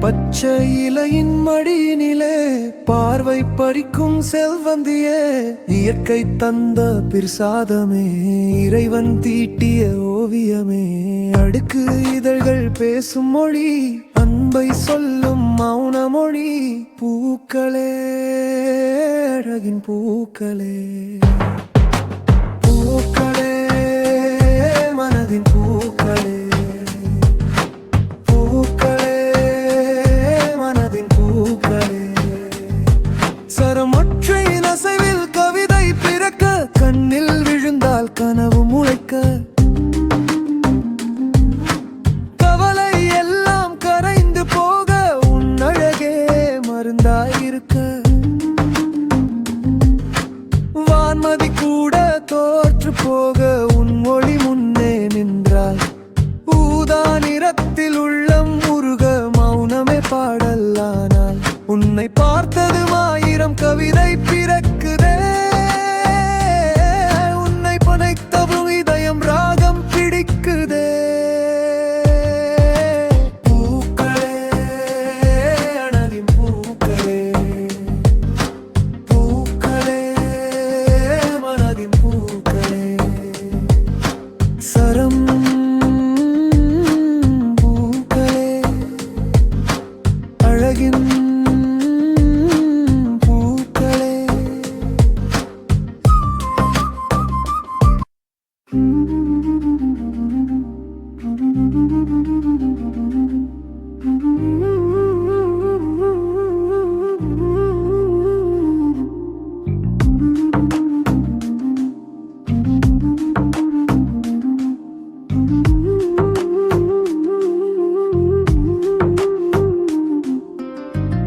பச்சை இலையின் மடியினிலே பார்வை பறிக்கும் செல்வந்தியே, இயற்கை தந்த பிரசாதமே, இறைவன் தீட்டிய ஓவியமே. அடுக்கு இதழ்கள் பேசும் மொழி, அன்பை சொல்லும் மௌன மொழி. பூக்களே, அழகின் பூக்களே, பூக்களே, மனதின் பூக்களே, சரமொற்றையின் அசைவில் கவிதை பிறக்க, கண்ணில் விழுந்தால் கனவு முளைக்க. கவலை எல்லாம் கரைந்து போக, உன் அழகே மருந்தாயிருக்க. வான்மதி கூட தோற்று போக, உன் ஒளி முன்னே நின்றாய். ஊதா நிறத்தில் உள்ளம் உருக, மௌனமே பாடலானாய். உன்னை பார்த்ததும் ஆயிரம் கவிதை பிறக்குதே, உன்னை பனைத்தவும் இதயம் ராகம் பிடிக்குதே. பூக்களே, அழகின் பூக்களே, பூக்களே, மனதின் பூக்களே. சரம் பூக்களே, அழகின்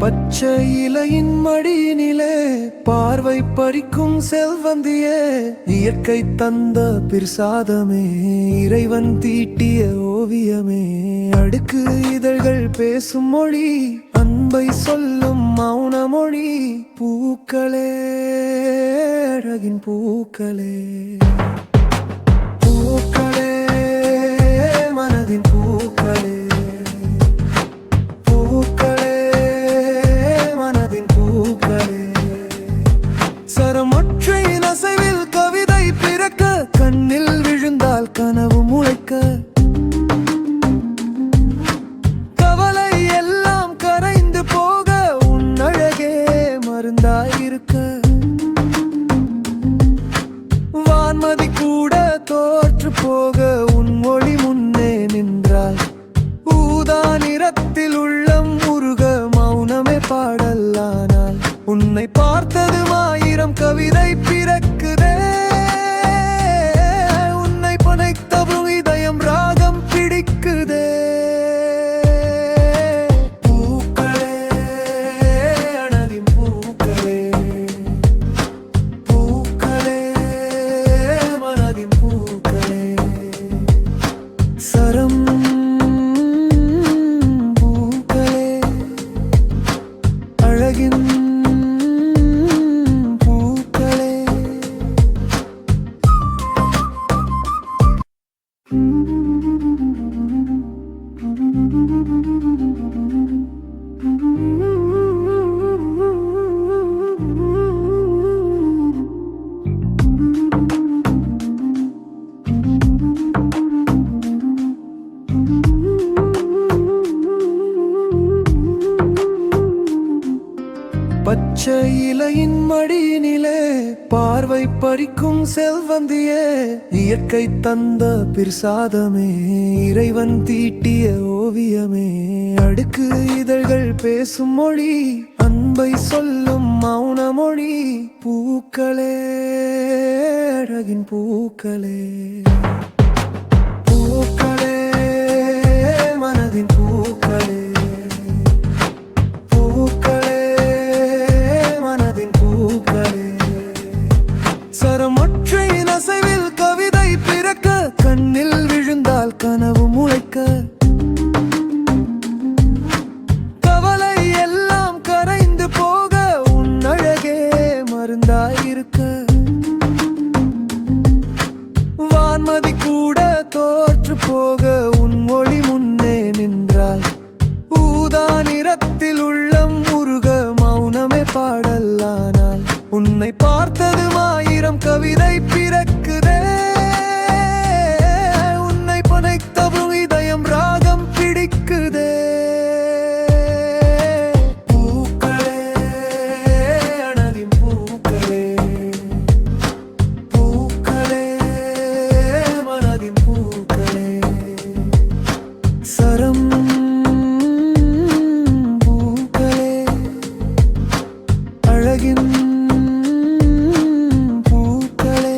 பச்சை இலையின் மடியினிலே பார்வை பறிக்கும் செல்வந்தியே, இயற்கை தந்த பிரசாதமே, இறைவன் தீட்டிய ஓவியமே. அடுக்கு இதழ்கள் பேசும் மொழி, அன்பை சொல்லும் மௌன மொழி. பூக்களே, அழகின் பூக்களே, பூக்களே, மனதின் பூக்களே, பூக்களே, சரமொற்றையின் அசைவில் கவிதை பிறக்க, கண்ணில் விழுந்தால் கனவு முளைக்க. கவலை எல்லாம் கரைந்து போக, உன் அழகே மருந்தாயிருக்க. வான்மதி கூட தோற்று போக, உன் ஒளி முன்னே நின்றாய். ஊதா நிறத்தில் உள்ளம் உருக, மௌனமே பாடலானாய். உன்னை பார்த்ததும் ஆயிரம் கவிதை பிறக்குதே, உன்னை பனைத்தவும் இதயம் ராகம் பிடிக்குதே. பூக்களே, அழகின் பூக்களே, பூக்களே, மனதின் பூக்களே. சரம் பூக்களே, அழகின் பச்சை இலையின் மடியினிலே பார்வை பறிக்கும் செல்வந்தியே, இயற்கை தந்த பிரசாதமே, இறைவன் தீட்டிய ஓவியமே. அடுக்கு இதழ்கள் பேசும் மொழி, அன்பை சொல்லும் மௌன மொழி. பூக்களே, அழகின் பூக்களே, பூக்களே, மனதின் பூக்களே, பூக்களே, மனதின் பூக்களே. சரமொற்றையின் அசைவில் கவிதை பிறக்க கண்ணில் விழுந்தால் கனவு முளைக்க கவலை எல்லாம் கரைந்து போக உன் அழகே மருந்தாயிருக்க வான்மதி கூட தோற்று போக உன் ஒளி முன்னே நின்றாய் ஊதா நிறத்தில் உள்ளம் உருக மௌனமே பாடலானாய் உன்னை பார்த்ததும் 1000 கவிதை பிறக்குதே உன்னை பனைத்தவும் இதயம் ராகம் பிடிக்குதே பூக்களே அனதின் பூக்களே பூக்களே மனதின் பூக்களே சரம் பூக்களே அழகின் பூக்களே